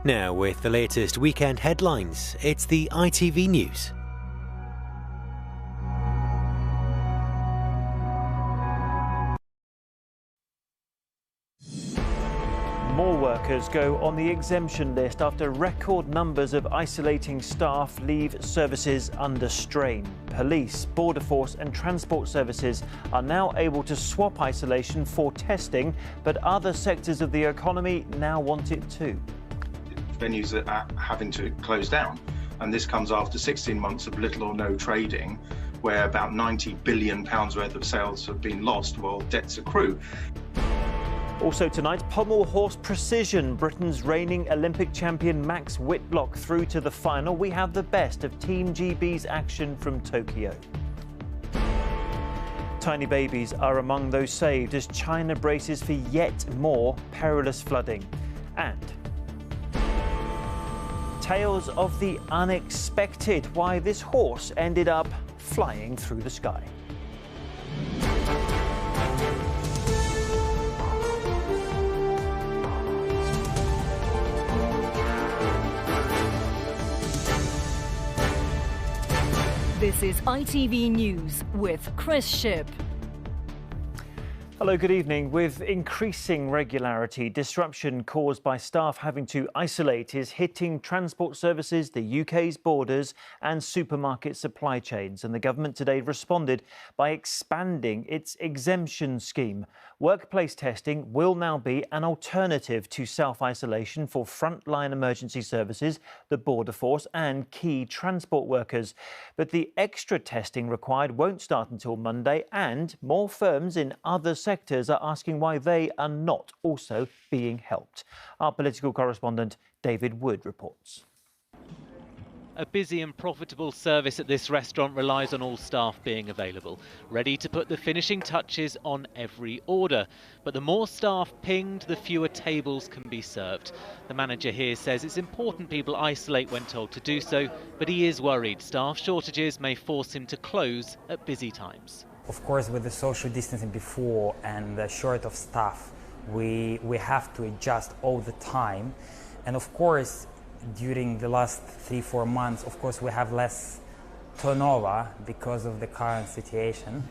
Now with the latest weekend headlines, it's the ITV News. More workers go on the exemption list after record numbers of isolating staff leave services under strain. Police, Border Force and transport services are now able to swap isolation for testing, but other sectors of the economy now want it too. Venues are having to close down, and this comes after 16 months of little or no trading, where about £90 billion worth of sales have been lost while debts accrue. Also tonight, pommel horse precision. Britain's reigning Olympic champion Max Whitlock through to the final. We have the best of Team GB's action from Tokyo. Tiny babies are among those saved as China braces for yet more perilous flooding. And tales of the unexpected, why this horse ended up flying through the sky. This is ITV News with Chris Shipp. Hello, good evening. With increasing regularity, disruption caused by staff having to isolate is hitting transport services, the UK's borders and supermarket supply chains. And the government today responded by expanding its exemption scheme. Workplace testing will now be an alternative to self-isolation for frontline emergency services, the Border Force and key transport workers. But the extra testing required won't start until Monday, and more firms in other sectors are asking why they are not also being helped. Our political correspondent David Wood reports. A busy and profitable service at this restaurant relies on all staff being available, ready to put the finishing touches on every order. But the more staff pinged, the fewer tables can be served. The manager here says it's important people isolate when told to do so, but he is worried staff shortages may force him to close at busy times. Of course, with the social distancing before and the short of staff, we have to adjust all the time. And of course, during the last 3-4 months, of course, we have less turnover because of the current situation.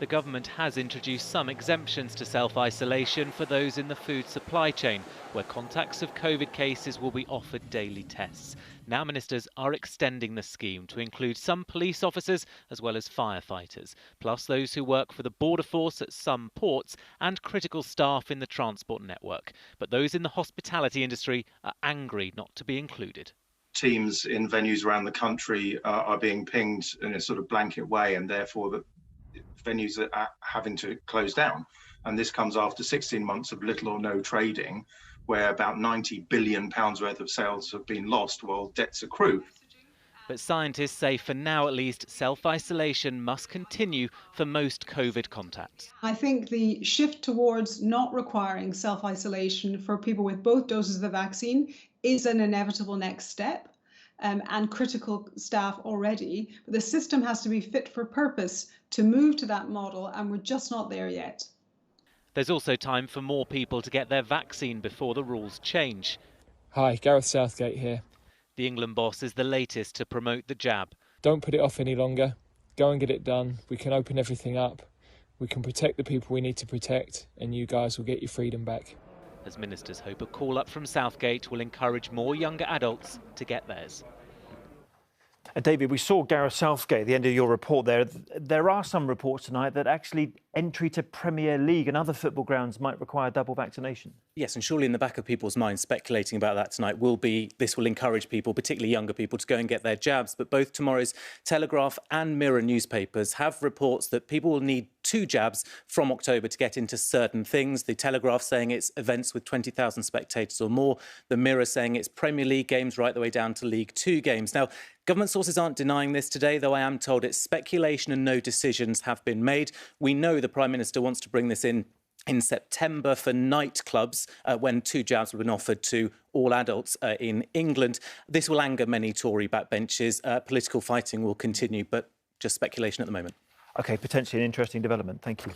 The government has introduced some exemptions to self-isolation for those in the food supply chain, where contacts of COVID cases will be offered daily tests. Now ministers are extending the scheme to include some police officers as well as firefighters, plus those who work for the Border Force at some ports and critical staff in the transport network. But those in the hospitality industry are angry not to be included. Teams in venues around the country are being pinged in a sort of blanket way, and therefore the venues are having to close down. And this comes after 16 months of little or no trading, where about £90 billion worth of sales have been lost while debts accrue. But scientists say for now at least, self-isolation must continue for most COVID contacts. I think the shift towards not requiring self-isolation for people with both doses of the vaccine is an inevitable next step. And critical staff already. But the system has to be fit for purpose to move to that model, and we're just not there yet. There's also time for more people to get their vaccine before the rules change. Hi, Gareth Southgate here. The England boss is the latest to promote the jab. Don't put it off any longer. Go and get it done. We can open everything up. We can protect the people we need to protect, and you guys will get your freedom back. As ministers hope a call-up from Southgate will encourage more younger adults to get theirs. David, we saw Gareth Southgate at the end of your report there. There are some reports tonight that actually entry to Premier League and other football grounds might require double vaccination. Yes, and surely in the back of people's minds speculating about that tonight will be this will encourage people, particularly younger people, to go and get their jabs. But both tomorrow's Telegraph and Mirror newspapers have reports that people will need 2 jabs from October to get into certain things. The Telegraph saying it's events with 20,000 spectators or more. The Mirror saying it's Premier League games right the way down to League 2 games. Now, government sources aren't denying this today, though I am told it's speculation and no decisions have been made. We know the Prime Minister wants to bring this in September for nightclubs, when 2 jabs have been offered to all adults in England. This will anger many Tory backbenches. Political fighting will continue, but just speculation at the moment. OK, potentially an interesting development. Thank you.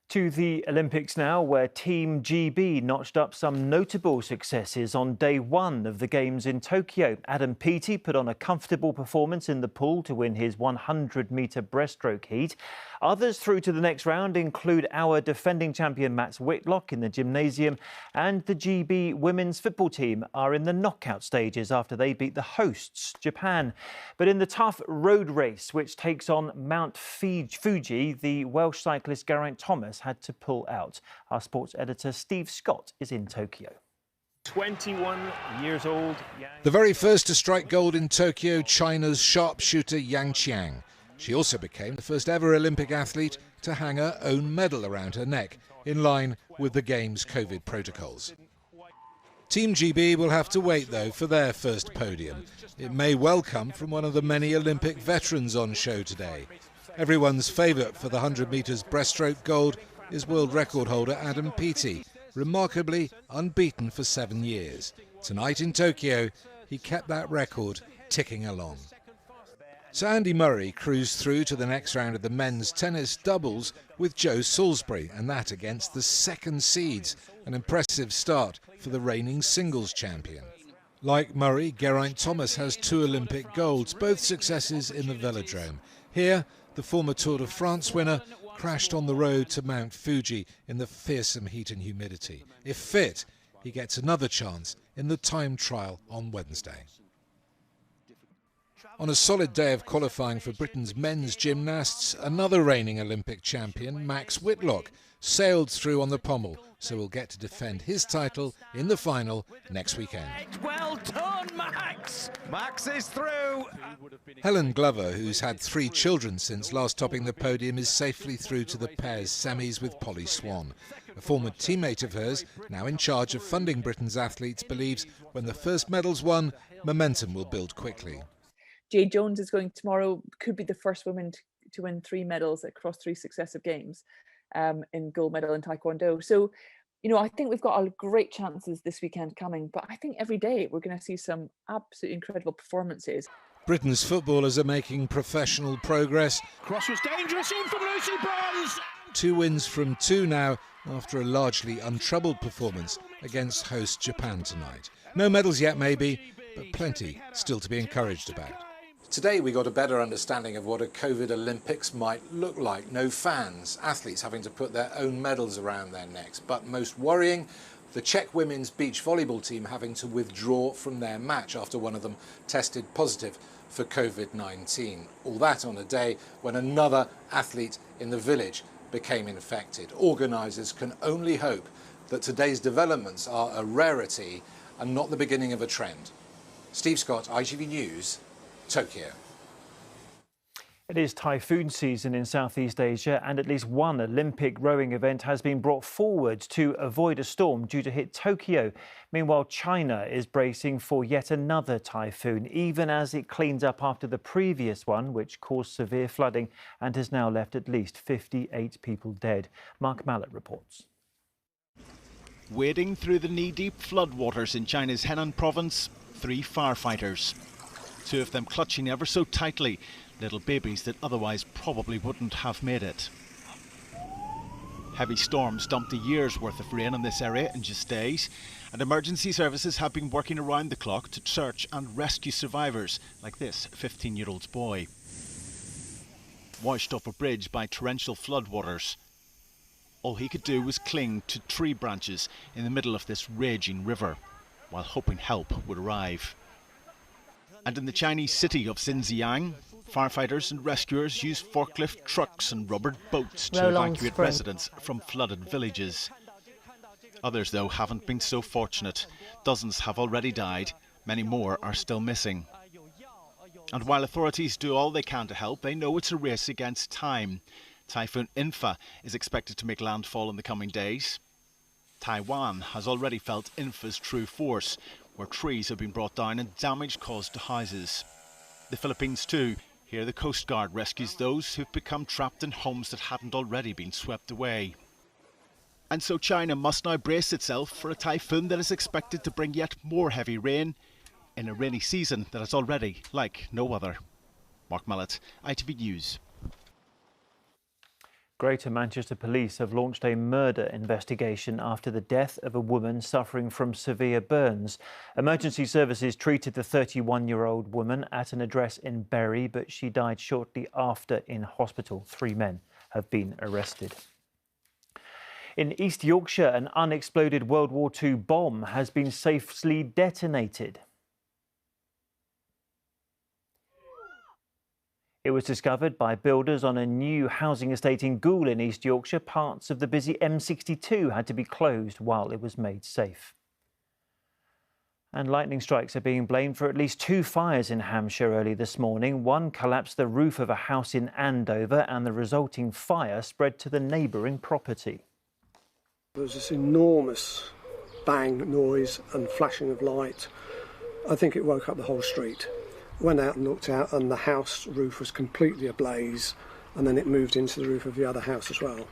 To the Olympics now, where Team GB notched up some notable successes on day one of the Games in Tokyo. Adam Peaty put on a comfortable performance in the pool to win his 100-metre breaststroke heat. Others through to the next round include our defending champion Max Whitlock in the gymnasium, and the GB women's football team are in the knockout stages after they beat the hosts, Japan. But in the tough road race, which takes on Mount Fuji, the Welsh cyclist Geraint Thomas had to pull out. Our sports editor Steve Scott is in Tokyo. 21 years old. The very first to strike gold in Tokyo, China's sharpshooter Yang Qiang. She also became the first ever Olympic athlete to hang her own medal around her neck, in line with the Games' COVID protocols. Team GB will have to wait, though, for their first podium. It may well come from one of the many Olympic veterans on show today. Everyone's favourite for the 100 metres breaststroke gold is world record holder Adam Peaty, remarkably unbeaten for 7 years. Tonight in Tokyo, he kept that record ticking along. So Andy Murray cruised through to the next round of the men's tennis doubles with Joe Salisbury, and that against the second seeds, an impressive start for the reigning singles champion. Like Murray, Geraint Thomas has 2 Olympic golds, both successes in the velodrome. Here, the former Tour de France winner crashed on the road to Mount Fuji in the fearsome heat and humidity. If fit, he gets another chance in the time trial on Wednesday. On a solid day of qualifying for Britain's men's gymnasts, another reigning Olympic champion, Max Whitlock, sailed through on the pommel, so will get to defend his title in the final next weekend. Well done, Max! Max is through! Helen Glover, who's had 3 children since last topping the podium, is safely through to the pairs semis with Polly Swan. A former teammate of hers, now in charge of funding Britain's athletes, believes when the first medal's won, momentum will build quickly. Jade Jones is going tomorrow, could be the first woman to win 3 medals across 3 successive games. In gold medal in Taekwondo. So, you know, I think we've got great chances this weekend coming, but I think every day we're going to see some absolutely incredible performances. Britain's footballers are making professional progress. Cross was dangerous in from Lucy Bronze! 2 wins from 2 now after a largely untroubled performance against host Japan tonight. No medals yet maybe, but plenty still to be encouraged about. Today we got a better understanding of what a COVID Olympics might look like. No fans, athletes having to put their own medals around their necks. But most worrying, the Czech women's beach volleyball team having to withdraw from their match after one of them tested positive for COVID-19. All that on a day when another athlete in the village became infected. Organisers can only hope that today's developments are a rarity and not the beginning of a trend. Steve Scott, ITV News, Tokyo. It is typhoon season in Southeast Asia, and at least one Olympic rowing event has been brought forward to avoid a storm due to hit Tokyo. Meanwhile, China is bracing for yet another typhoon, even as it cleans up after the previous one, which caused severe flooding and has now left at least 58 people dead. Mark Mallett reports. Wading through the knee-deep floodwaters in China's Henan province, 3 firefighters. 2 of them clutching ever so tightly, little babies that otherwise probably wouldn't have made it. Heavy storms dumped a year's worth of rain on this area in just days, and emergency services have been working around the clock to search and rescue survivors, like this 15-year-old boy. Washed off a bridge by torrential floodwaters, all he could do was cling to tree branches in the middle of this raging river, while hoping help would arrive. And in the Chinese city of Xinjiang, firefighters and rescuers use forklift trucks and rubbered boats to evacuate residents from flooded villages. Others, though, haven't been so fortunate. Dozens have already died, many more are still missing. And while authorities do all they can to help, they know it's a race against time. Typhoon Infa is expected to make landfall in the coming days. Taiwan has already felt Infa's true force, where trees have been brought down and damage caused to houses. The Philippines too. Here the Coast Guard rescues those who've become trapped in homes that hadn't already been swept away. And so China must now brace itself for a typhoon that is expected to bring yet more heavy rain in a rainy season that is already like no other. Mark Mallett, ITV News. Greater Manchester Police have launched a murder investigation after the death of a woman suffering from severe burns. Emergency services treated the 31-year-old woman at an address in Bury, but she died shortly after in hospital. 3 men have been arrested. In East Yorkshire, an unexploded World War II bomb has been safely detonated. It was discovered by builders on a new housing estate in Goole in East Yorkshire. Parts of the busy M62 had to be closed while it was made safe. And lightning strikes are being blamed for at least 2 fires in Hampshire early this morning. One collapsed the roof of a house in Andover and the resulting fire spread to the neighbouring property. There was this enormous bang noise and flashing of light. I think it woke up the whole street. Went out and looked out, and the house roof was completely ablaze, and then it moved into the roof of the other house as well.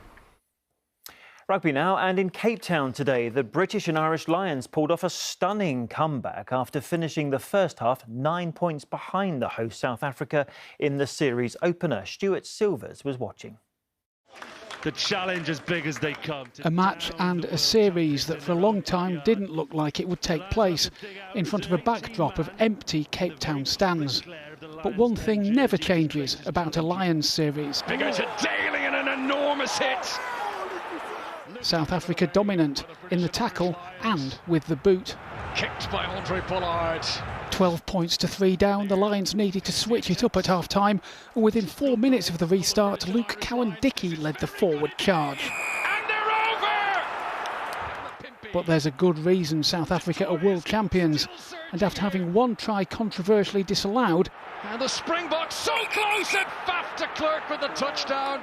Rugby now, and in Cape Town today, the British and Irish Lions pulled off a stunning comeback after finishing the first half 9 points behind the host South Africa in the series opener. Stuart Silvers was watching. The challenge as big as they come. A match and a series that for a long time didn't look like it would take place in front of a backdrop of empty Cape Town stands. But one thing never changes about a Lions series. Bigger to Daly and an enormous hit. South Africa dominant in the tackle and with the boot. Kicked by Andre Pollard. 12 points to 3 down, the Lions needed to switch it up at half-time, and within 4 minutes of the restart, Luke Cowan-Dickey led the forward charge. And they're over! But there's a good reason South Africa are world champions, and after having one try controversially disallowed... And the Springboks so close, and Faf de Klerk with the touchdown.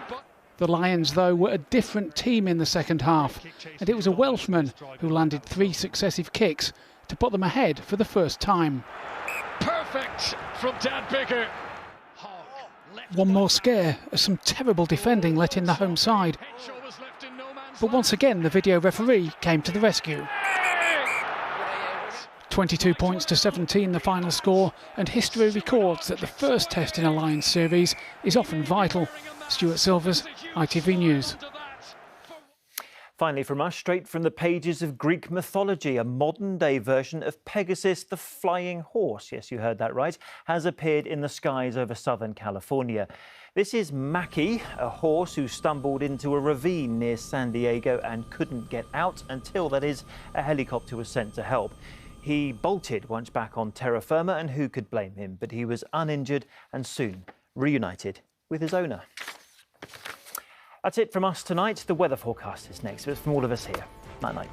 The Lions, though, were a different team in the second half, and it was a Welshman who landed 3 successive kicks to put them ahead for the first time. Perfect from Dan Bigger. One more scare as some terrible defending let in the home side. But once again, the video referee came to the rescue. 22 points to 17 the final score, and history records that the first test in a Lions series is often vital. Stuart Silvers, ITV News. Finally from us, straight from the pages of Greek mythology, a modern-day version of Pegasus the flying horse, yes, you heard that right, has appeared in the skies over Southern California. This is Mackie, a horse who stumbled into a ravine near San Diego and couldn't get out until, that is, a helicopter was sent to help. He bolted once back on terra firma, and who could blame him? But he was uninjured and soon reunited with his owner. That's it from us tonight. The weather forecast is next, but from all of us here. Night-night.